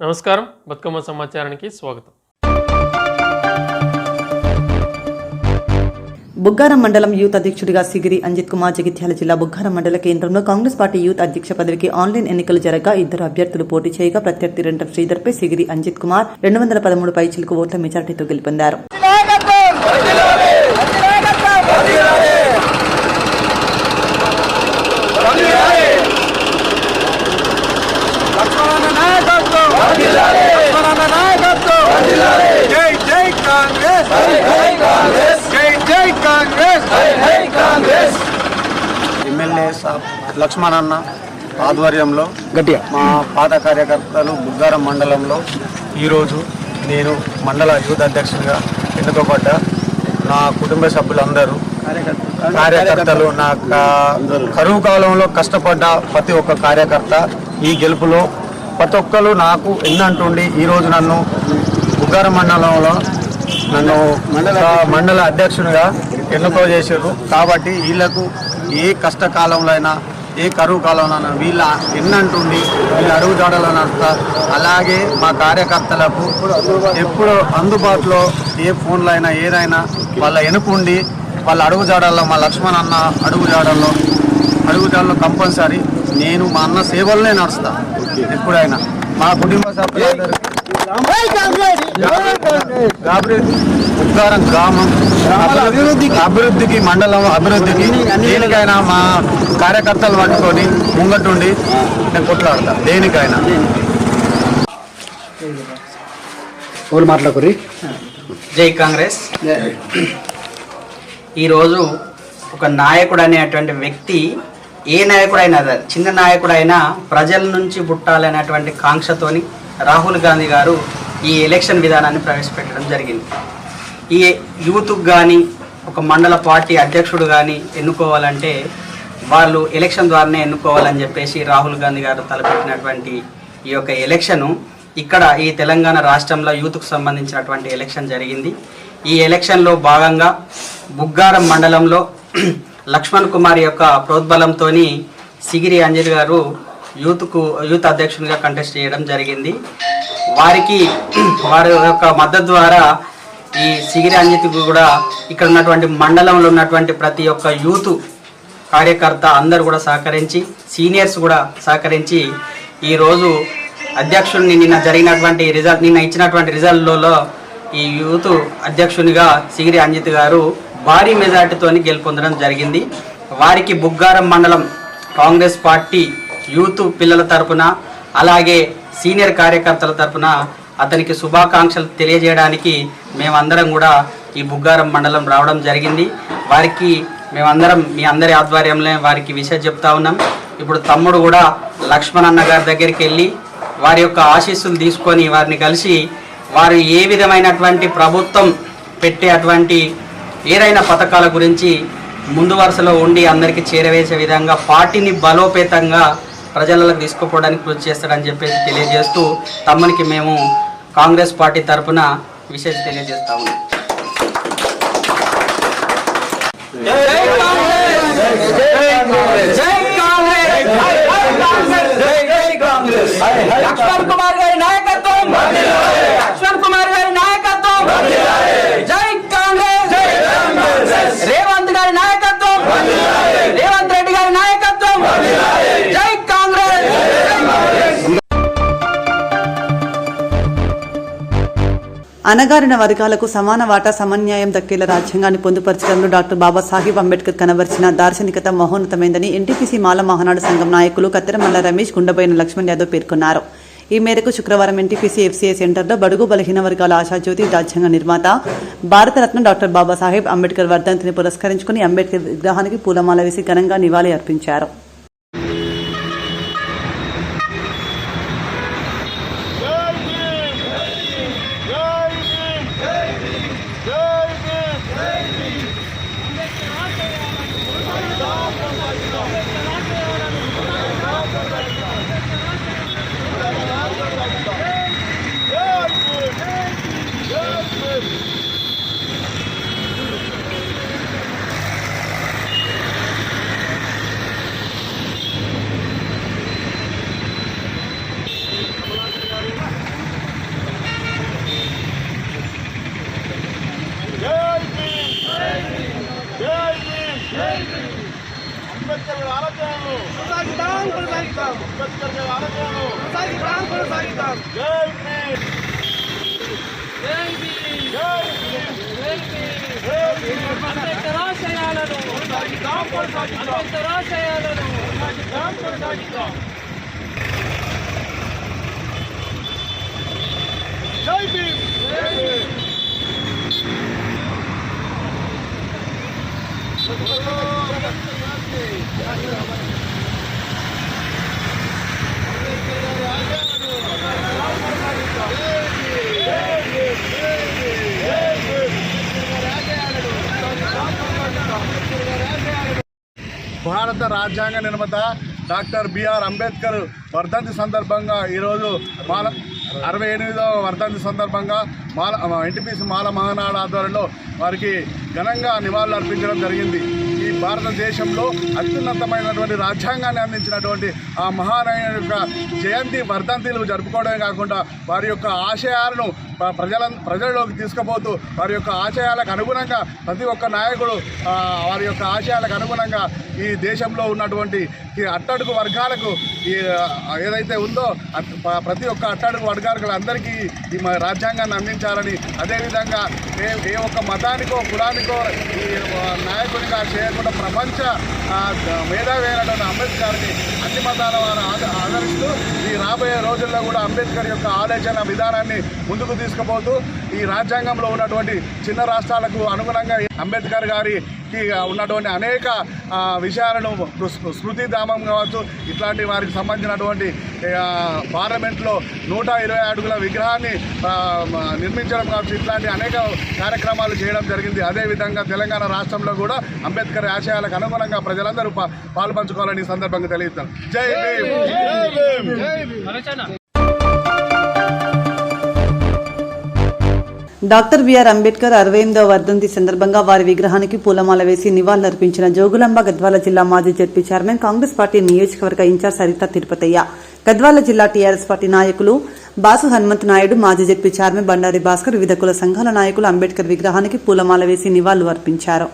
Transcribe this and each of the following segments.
నమస్కారం, బతుకమ్మ సమాచారానికి స్వాగతం. బుగ్గారం మండలం యూత్ అధ్యక్షుడిగా సిగిరి అంజిత్ కుమార్ జగిత్యాల జిల్లా బుగ్గారం మండల కేంద్రంలో కాంగ్రెస్ పార్టీ యూత్ అధ్యక్ష పదవికి ఆన్లైన్ ఎన్నికలు జరగగా 2 అభ్యర్థులు పోటీ చేయగా ప్రత్యర్థి రెంటం శ్రీధర్పై సిగిరి అంజిత్ కుమార్ 213 పైచిలకు ఓట్ల మెజార్టీతో గెలుపొందారు. ఎమ్మెల్యే లక్ష్మణన్న ఆధ్వర్యంలో మా పాత కార్యకర్తలు బుగ్గారం మండలంలో ఈరోజు నేను మండల యూత్ అధ్యక్షునిగా ఎన్నుకోబడ్డా. నా కుటుంబ సభ్యులందరూ కార్యకర్తలు, నా కరువు కాలంలో కష్టపడ్డ ప్రతి ఒక్క కార్యకర్త ఈ గెలుపులో ప్రతి ఒక్కరు నాకు ఎన్నంటుండి ఈరోజు నన్ను బుగ్గారం మండలంలో మండల అధ్యక్షునిగా ఎన్నుకో చేశారు. కాబట్టి వీళ్ళకు ఏ కష్టకాలంలో అయినా ఏ కరువు కాలంలో అయినా వీళ్ళ ఎన్నంటుండి వీళ్ళ అడుగుజాడలో నడుస్తా. అలాగే మా కార్యకర్తలకు ఎప్పుడు అందుబాటులో ఏ ఫోన్లో అయినా ఏదైనా వాళ్ళ ఎన్నుకుండి వాళ్ళ అడుగుజాడల్లో మా లక్ష్మణ్ అన్న అడుగుజాడలో కంపల్సరీ నేను మా అన్న సేవలనే నడుస్తా. ఎప్పుడైనా మా కుటుంబ సభ్యులందరూ బుగ్గారం గ్రామం అభివృద్ధికి మండలం అభివృద్ధికి దేనికైనా మా కార్యకర్తలు పట్టుకొని ముంగటుండి నేను కొట్లాడతా. దేనికైనా మాట్లాడుకోరి. జై కాంగ్రెస్. ఈరోజు ఒక నాయకుడు అనేటువంటి వ్యక్తి, ఏ నాయకుడైనా చిన్న నాయకుడైనా ప్రజల నుంచి పుట్టాలనేటువంటి కాంక్షతోని రాహుల్ గాంధీ గారు ఈ ఎలక్షన్ విధానాన్ని ప్రవేశపెట్టడం జరిగింది. ఈ యూత్కు కానీ ఒక మండల పార్టీ అధ్యక్షుడు కానీ ఎన్నుకోవాలంటే వాళ్ళు ఎలక్షన్ ద్వారానే ఎన్నుకోవాలని చెప్పేసి రాహుల్ గాంధీ గారు తలపెట్టినటువంటి ఈ యొక్క ఎలక్షను ఇక్కడ ఈ తెలంగాణ రాష్ట్రంలో యూత్కు సంబంధించినటువంటి ఎలక్షన్ జరిగింది. ఈ ఎలక్షన్లో భాగంగా బుగ్గారం మండలంలో లక్ష్మణ్ కుమార్ యొక్క ప్రోద్బలంతో సిగిరి అంజిత్ గారు యూత్ అధ్యక్షునిగా కంటెస్ట్ చేయడం జరిగింది. వారి యొక్క మద్దతు ద్వారా ఈ సిగిరి అంజిత్ కూడా ఇక్కడ ఉన్నటువంటి మండలంలో ఉన్నటువంటి ప్రతి ఒక్క యూత్ కార్యకర్త అందరూ కూడా సహకరించి, సీనియర్స్ కూడా సహకరించి ఈరోజు అధ్యక్షుడిని నిన్న ఇచ్చినటువంటి రిజల్ట్లో ఈ యూత్ అధ్యక్షునిగా సిగిరి అంజిత్ గారు భారీ మెజార్టీతో గెలుపొందడం జరిగింది. వారికి బుగ్గారం మండలం కాంగ్రెస్ పార్టీ యూత్ పిల్లల తరపున అలాగే సీనియర్ కార్యకర్తల తరపున అతనికి శుభాకాంక్షలు తెలియజేయడానికి మేమందరం కూడా ఈ బుగ్గారం మండలం రావడం జరిగింది. వారికి మేమందరం మీ అందరి ఆధ్వర్యంలో వారికి విషయం చెప్తా ఉన్నాం. ఇప్పుడు తమ్ముడు కూడా లక్ష్మణ్ అన్న గారి దగ్గరికి వెళ్ళి వారి యొక్క ఆశీస్సులు తీసుకొని వారిని కలిసి వారు ఏ విధమైనటువంటి ప్రభుత్వం పెట్టే అటువంటి ఏదైనా పథకాల గురించి ముందు వరుసలో ఉండి అందరికీ చేరవేసే విధంగా పార్టీని బలోపేతంగా ప్రజలకు తీసుకుపోవడానికి కృషి చేస్తాడని చెప్పేసి తెలియజేస్తూ తమ్మునికి మేము కాంగ్రెస్ పార్టీ తరఫున విశేష తెలియజేస్తా ఉన్నాం. లక్ష్మణ్ కుమార్ గారి నాయకత్వం, లక్ష్మణ్ కుమార్ గారి నాయకత్వం, జై కాంగ్రెస్, రేవంత్ గారి నాయకత్వం, రేవంత్ రెడ్డి గారి నాయకత్వం, జై కాంగ్రెస్. అణగారిన వర్గాలకు సమాన వాటా సమన్యాయం దక్కేలా రాజ్యాంగాన్ని పొందుపరచడంలో డాక్టర్ బాబాసాహెబ్ అంబేద్కర్ కనబర్చిన దార్శనికత మహోన్నతమైందని ఎన్టీపీసీ మాల మహానాడు సంఘం నాయకులు కత్తెరమల్ల రమేష్, గుండబోయిన లక్ష్మణ్ యాదవ్ పేర్కొన్నారు. ఈ మేరకు శుక్రవారం ఎన్టీపీసీ ఎఫ్సీఐ సెంటర్లో బడుగు బలహీన వర్గాల ఆశాజ్యోతి, రాజ్యాంగ నిర్మాత, భారతరత్న డాక్టర్ బాబాసాహెబ్ అంబేద్కర్ వర్ధంతిని పురస్కరించుకుని అంబేద్కర్ విగ్రహానికి పూలమాల వేసి ఘనంగా నివాళి అర్పించారు. భారత రాజ్యాంగ నిర్మాత డాక్టర్ బిఆర్ అంబేద్కర్ వర్ధంతి సందర్భంగా ఈరోజు 68వ వర్ధంతి సందర్భంగా ఎన్టీపీసీ మాల మహానాడు ఆధ్వర్యంలో వారికి ఘనంగా నివాళులు అర్పించడం జరిగింది. ఈ భారతదేశంలో అత్యున్నతమైనటువంటి రాజ్యాంగాన్ని అందించినటువంటి ఆ మహానాయకుని యొక్క జయంతి వర్ధంతిలు జరుపుకోవడమే కాకుండా వారి యొక్క ఆశయాలను ప్రజల్లోకి తీసుకుపోతూ వారి యొక్క ఆశయాలకు అనుగుణంగా ప్రతి ఒక్క నాయకుడు వారి యొక్క ఆశయాలకు అనుగుణంగా ఈ దేశంలో ఉన్నటువంటి ఈ అట్టడుగు వర్గాలకు ఏదైతే ఉందో ప్రతి ఒక్క అట్టడుగు వర్గాలకు అందరికీ ఈ రాజ్యాంగాన్ని అందించాలని, అదేవిధంగా ఏ ఒక్క మతానికో కులానికో ఈ నాయకునిగా చేయకుండా ప్రపంచ మేధావి అయినటువంటి అంబేద్కర్ని అన్ని మతాల వారు ఆదరిస్తూ ఈ రాబోయే రోజుల్లో కూడా అంబేద్కర్ యొక్క ఆలోచన విధానాన్ని ముందుకు తీసుకుపోతూ ఈ రాజ్యాంగంలో ఉన్నటువంటి చిన్న రాష్ట్రాలకు అనుగుణంగా అంబేద్కర్ గారికి ఉన్నటువంటి అనేక విషయాలను స్మృతిధామం కావచ్చు, ఇట్లాంటి వారికి సంబంధించినటువంటి పార్లమెంట్లో 120 అడుగుల విగ్రహాన్ని నిర్మించడం కావచ్చు, ఇట్లాంటి అనేక కార్యక్రమాలు చేయడం జరిగింది. అదేవిధంగా తెలంగాణ రాష్ట్రంలో కూడా అంబేద్కర్ ఆశయాలకు అనుగుణంగా ప్రజలందరూ పాల్పంచుకోవాలని ఈ సందర్భంగా తెలియజేస్తాం. జై భీమ్. డాక్టర్ బిఆర్ అంబేద్కర్ 68వ వర్ధంతి సందర్భంగా వారి విగ్రహానికి పూలమాల వేసి నివాళులర్పించిన జోగులాంబ గద్వాల జిల్లా మాజీ జడ్పీ చైర్మన్, కాంగ్రెస్ పార్టీ నియోజకవర్గ ఇన్ఛార్జ్ సరిత తిరుపతయ్య, గద్వాల జిల్లా టీఆర్ఎస్ పార్టీ నాయకులు బాసు హనుమంత్ నాయుడు, మాజీ జడ్పీ చైర్మన్ బండారి భాస్కర్, వివిధ కుల సంఘాల నాయకులు అంబేద్కర్ విగ్రహానికి పూలమాల వేసి నివాళులు అర్పించారు.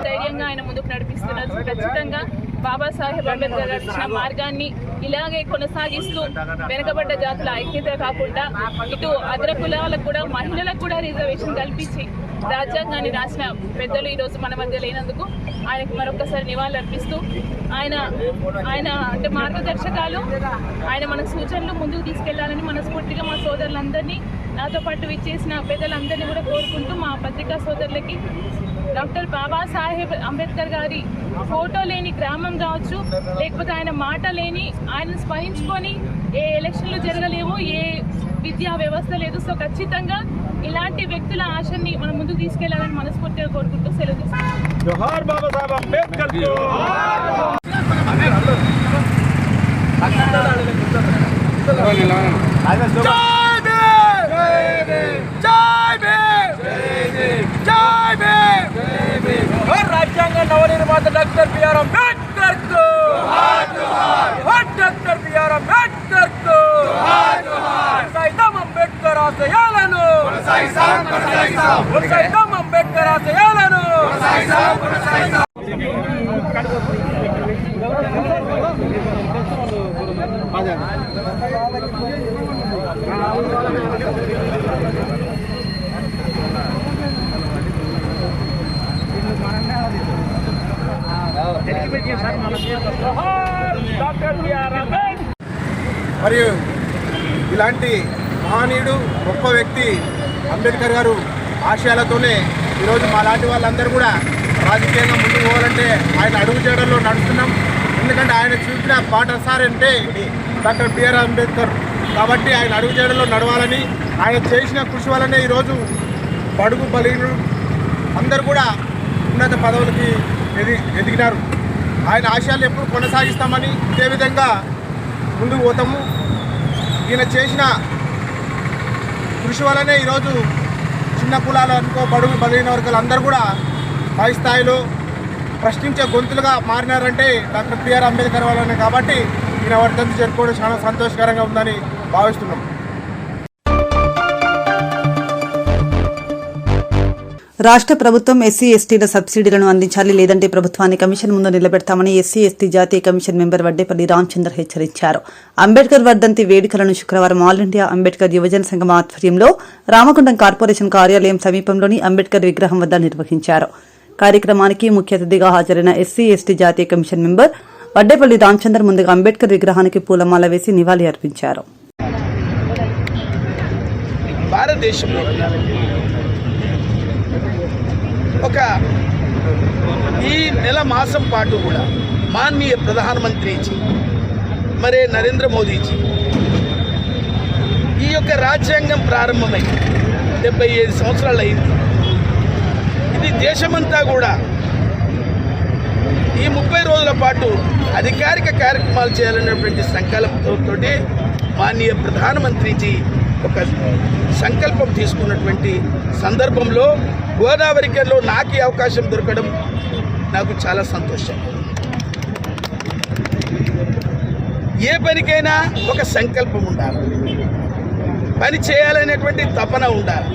ధైర్యంగా ఆయన ముందుకు నడిపిస్తున్నారు. ఖచ్చితంగా బాబాసాహెబ్ అంబేద్కర్ గారు ఇచ్చిన మార్గాన్ని ఇలాగే కొనసాగిస్తూ వెనుకబడ్డ జాతుల ఐక్యత కాకుండా ఇటు అగ్ర కులాలకు కూడా మహిళలకు కూడా రిజర్వేషన్ కల్పించి రాజ్యాంగాన్ని రాసిన పెద్దలు ఈరోజు మన మధ్య లేనందుకు ఆయనకు మరొకసారి నివాళులు అర్పిస్తూ ఆయన అంటే మార్గదర్శకాలు ఆయన మన సూచనలు ముందుకు తీసుకెళ్లాలని మనస్ఫూర్తిగా మా సోదరులందరినీ నాతో పాటు విచ్చేసిన పెద్దలందరినీ కూడా కోరుకుంటూ మా పత్రికా సోదరులకి డాక్టర్ బాబాసాహెబ్ అంబేద్కర్ గారి ఫోటో లేని గ్రామం కావచ్చు, లేకపోతే ఆయన మాట లేని ఆయనను స్మరించుకొని ఏ ఎలక్షన్లు జరగలేవు, ఏ విద్యా వ్యవస్థ లేదు. సో ఖచ్చితంగా ఇలాంటి వ్యక్తుల ఆశని మనం ముందుకు తీసుకెళ్లాలని మనస్ఫూర్తిగా కోరుకుంటూ సెలవు రాజ్యాంగ నవనిర్మాత doctor BR Ambedkar doctor BR Ambedkar Ambedkar ఆశయాలను అంబేద్కర్ ఆశయాలను మరియు ఇలాంటి మహనీయుడు గొప్ప వ్యక్తి అంబేద్కర్ గారు ఆశయాలతోనే ఈరోజు మా లాంటి వాళ్ళందరూ కూడా రాజకీయంగా ముందుకు పోవాలంటే ఆయన అడుగు చేయడంలో నడుస్తున్నాం. ఎందుకంటే ఆయన చూపిన పాఠశాల అంటే డాక్టర్ బిఆర్ అంబేద్కర్ కాబట్టి ఆయన అడుగు చేయడంలో నడవాలని, ఆయన చేసిన కృషి వల్లనే ఈరోజు బడుగు బలహీనులు అందరూ కూడా ఉన్నత పదవులకి ఎదిగినారు. ఆయన ఆశయాలు ఎప్పుడు కొనసాగిస్తామని ఇదే విధంగా ముందుకు పోతాము. ఈయన చేసిన కృషి వల్లనే ఈరోజు చిన్న కులాలు అనుకో బడుగు బలహీన వర్గాలు అందరూ కూడా పై స్థాయిలో ప్రశ్నించే గొంతులుగా మారినారంటే డాక్టర్ బిఆర్ అంబేద్కర్ వల్లనే. కాబట్టి ఈయన వర్ధంతి జరుపుకోవడం చాలా సంతోషకరంగా ఉందని భావిస్తున్నాం. రాష్ట్ర ప్రభుత్వం ఎస్సీ ఎస్టీల సబ్సిడీలను అందించాలి, లేదంటే ప్రభుత్వాన్ని కమిషన్ ముందు నిలబెడతామని ఎస్సీ ఎస్టీ జాతీయ కమిషన్ మెంబర్ వడ్డేపల్లి రామచందర్ హెచ్చరించారు. అంబేద్కర్ వర్ధంతి వేడుకలను శుక్రవారం ఆల్ ఇండియా అంబేద్కర్ యువజన సంఘం ఆధ్వర్యంలో రామగుండం కార్పొరేషన్ కార్యాలయం సమీపంలోని అంబేద్కర్ విగ్రహం వద్ద నిర్వహించారు. కార్యక్రమానికి ముఖ్య అతిథిగా హాజరైన ఎస్సీ ఎస్టీ జాతీయ కమిషన్ మెంబర్ వడ్డేపల్లి రామచందర్ ముందుగా అంబేద్కర్ విగ్రహానికి పూలమాల వేసి నివాళి అర్పించారు. భారతదేశంలో ఒక ఈ నెల మాసం పాటు కూడా మాననీయ ప్రధానమంత్రిజీ మరే నరేంద్ర మోదీజీ ఈ యొక్క రాజ్యాంగం ప్రారంభమై 75 సంవత్సరాలు అయింది. ఇది దేశమంతా కూడా ఈ 30 రోజుల పాటు అధికారిక కార్యక్రమాలు చేయాలనేటువంటి సంకల్పంతో మాననీయ ప్రధానమంత్రిజీ ఒక సంకల్పం తీసుకున్నటువంటి సందర్భంలో గోదావరిలో నాకు ఈ అవకాశం దొరకడం నాకు చాలా సంతోషం. ఏ పనికైనా ఒక సంకల్పం ఉండాలి, పని చేయాలనేటువంటి తపన ఉండాలి.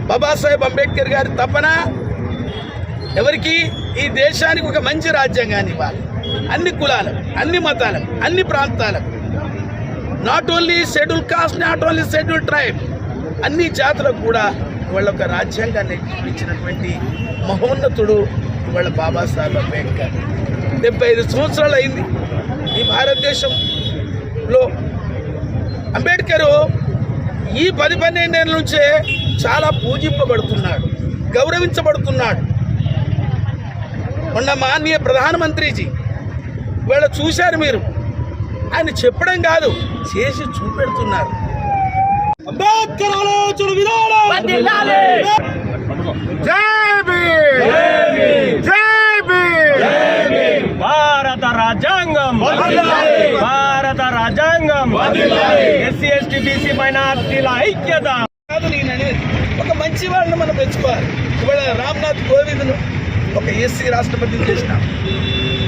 బాబాసాహెబ్ అంబేద్కర్ గారి తపన ఎవరికి? ఈ దేశానికి ఒక మంచి రాజ్యాంగాన్ని ఇవ్వాలి, అన్ని కులాలకు, అన్ని మతాలకు, అన్ని ప్రాంతాలకు, not only schedule caste, not only schedule tribe, అన్ని జాతులకు కూడా ఇవాళ ఒక రాజ్యాంగాన్ని ఇచ్చినటువంటి మహోన్నతుడు ఇవాళ బాబాసాహెబ్ అంబేద్కర్. 75 సంవత్సరాలు అయింది ఈ భారతదేశంలో. అంబేద్కర్ ఈ 10-12 ఏళ్ళ నుంచే చాలా పూజింపబడుతున్నాడు, గౌరవించబడుతున్నాడు. మొన్న మాననీయ ప్రధానమంత్రిజీ ఇవాళ చూశారు మీరు, ఆయన చెప్పడం కాదు చేసి చూపెడుతున్నారు. అంబేద్కర్ ఆలోచన విధానం భారత రాజ్యాంగం, భారత రాజ్యాంగం, ఎస్సీ ఎస్టీ బీసీ మైనార్టీల ఐక్యత. ఒక మంచి వాళ్ళని మనం పెంచుకోవాలి. ఇవాళ రామ్నాథ్ కోవింద్ను ఒక ఎస్సీ రాష్ట్రపతిని చేసినాం,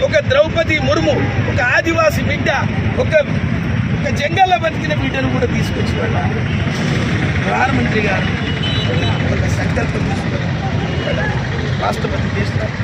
ఒక ద్రౌపది ముర్ము ఒక ఆదివాసి బిడ్డ, ఒక జంగల్లో బతికిన బిడ్డను కూడా తీసుకొచ్చి వాళ్ళ ప్రధానమంత్రి గారు ఒక సంకల్పం తీసుకొని రాష్ట్రపతి చేస్తారు.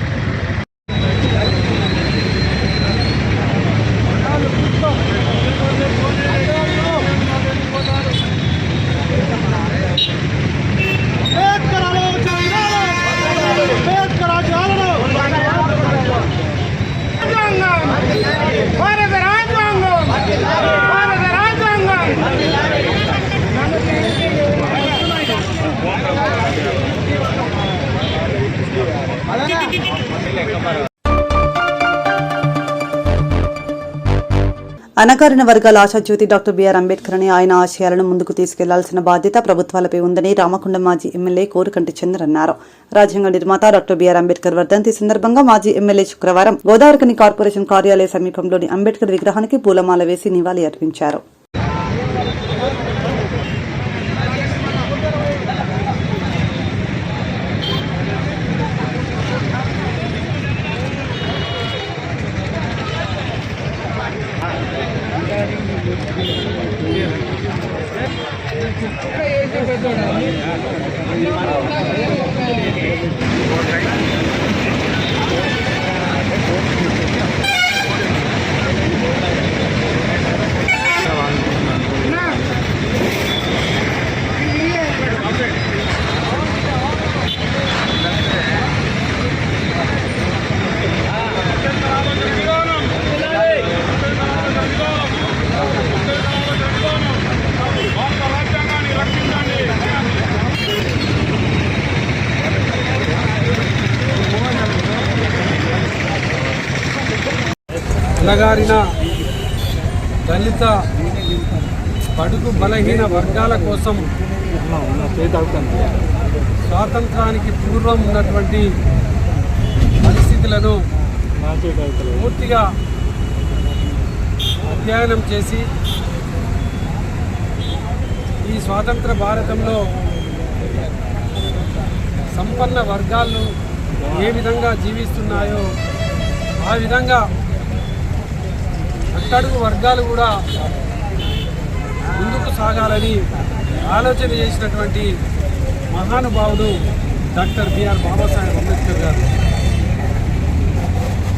అణగారిన వర్గాల ఆశాజ్యోతి డాక్టర్ బిఆర్ అంబేద్కర్ అని ఆయన ఆశయాలను ముందుకు తీసుకెళ్లాల్సిన బాధ్యత ప్రభుత్వాలపై ఉందని రామకొండ మాజీ ఎమ్మెల్యే కోరుకంటి చంద్ర అన్నారు. రాజ్యాంగ నిర్మాత డాక్టర్ బిఆర్ అంబేద్కర్ వర్ధంతి సందర్భంగా మాజీ ఎమ్మెల్యే శుక్రవారం గోదావరికని కార్పొరేషన్ కార్యాలయ సమీపంలోని అంబేద్కర్ విగ్రహానికి పూలమాల వేసి నివాళి అర్పించారు. అణగారిన దళిత బడుగు బలహీన వర్గాల కోసం స్వాతంత్రానికి పూర్వం ఉన్నటువంటి పరిస్థితులను పూర్తిగా అధ్యయనం చేసి ఈ స్వాతంత్ర భారతంలో సంపన్న వర్గాలు ఏ విధంగా జీవిస్తున్నాయో ఆ విధంగా అట్టడుగు వర్గాలు కూడా ముందుకు సాగాలని ఆలోచన చేసినటువంటి మహానుభావుడు డాక్టర్ బిఆర్ బాబాసాహెబ్ అంబేద్కర్ గారు.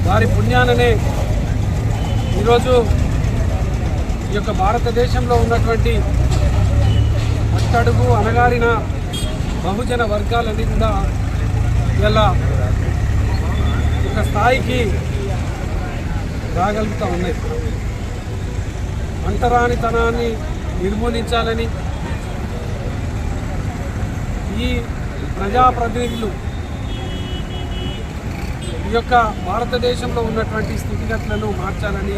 వారి పుణ్యాననే ఈరోజు ఈ యొక్క భారతదేశంలో ఉన్నటువంటి అట్టడుగు అణగారిన బహుజన వర్గాలన్నీ కూడా ఇలా ఒక స్థాయికి రాగలుగుతూ ఉన్నాయి. అంటరానితనాన్ని నిర్మూలించాలని ఈ ప్రజాప్రతినిధులు ఈ యొక్క భారతదేశంలో ఉన్నటువంటి స్థితిగతులను మార్చాలని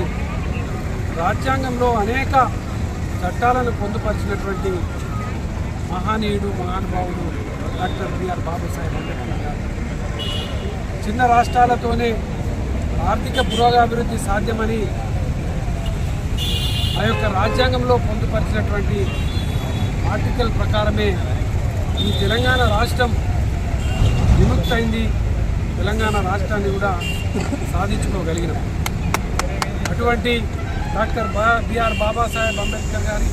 రాజ్యాంగంలో అనేక చట్టాలను పొందుపరిచినటువంటి మహానీయుడు మహానుభావుడు డాక్టర్ బిఆర్ బాబాసాహెబ్ అంబేద్కర్ గారు. చిన్న రాష్ట్రాలతోనే ఆర్థిక పురోగతి సాధ్యమని ఆ యొక్క రాజ్యాంగంలో పొందుపరిచినటువంటి ఆర్టికల్ ప్రకారమే ఈ తెలంగాణ రాష్ట్రం విముక్తైంది. తెలంగాణ రాష్ట్రాన్ని కూడా సాధించుకోగలిగినాం. అటువంటి డాక్టర్ బిఆర్ బాబాసాహెబ్ అంబేద్కర్ గారి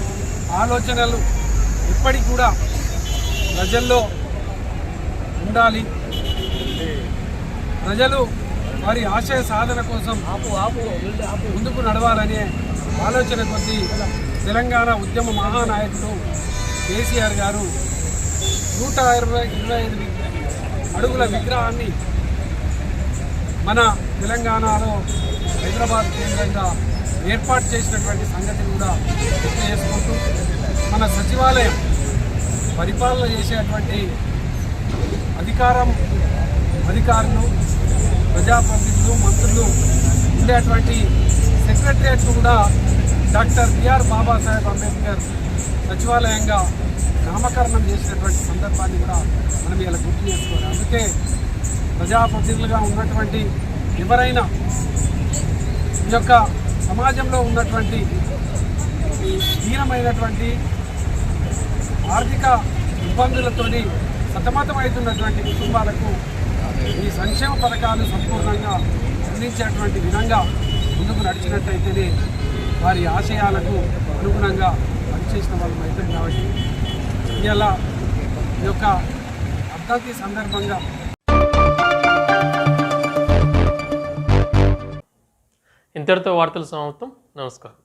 ఆలోచనలు ఇప్పటికి కూడా ప్రజల్లో ఉండాలి. ప్రజలు వారి ఆశయ సాధన కోసం ముందుకు నడవాలనే ఆలోచన కొద్దీ తెలంగాణ ఉద్యమ మహానాయకుడు కేసీఆర్ గారు 125 అడుగుల విగ్రహాన్ని మన తెలంగాణలో హైదరాబాద్ కేంద్రంగా ఏర్పాటు చేసినటువంటి సంగతిని కూడా గుర్తు చేసుకుంటూ మన సచివాలయం పరిపాలన చేసేటువంటి అధికారులు ప్రజాప్రతినిధులు మంత్రులు ఉండేటువంటి సెక్రటరియట్ను కూడా డాక్టర్ బిఆర్ బాబాసాహెబ్ అంబేద్కర్ సచివాలయంగా నామకరణం చేసినటువంటి సందర్భాన్ని కూడా మనం ఇలా గుర్తు చేసుకోవాలి. అందుకే ప్రజాప్రతినిధులుగా ఉన్నటువంటి ఎవరైనా ఈ యొక్క సమాజంలో ఉన్నటువంటి హీనమైనటువంటి ఆర్థిక ఇబ్బందులతోని సతమతమవుతున్నటువంటి కుటుంబాలకు ఈ సంక్షేమ పథకాలు సంపూర్ణంగా అందించేటువంటి విధంగా ముందుకు నడిచినట్టయితేనే వారి ఆశయాలకు అనుగుణంగా పనిచేసిన వాళ్ళు అవుతుంది. కాబట్టి ఇలా ఈ యొక్క వర్ధంతి సందర్భంగా ఇంతటితో వార్తలు సమాప్తం. నమస్కారం.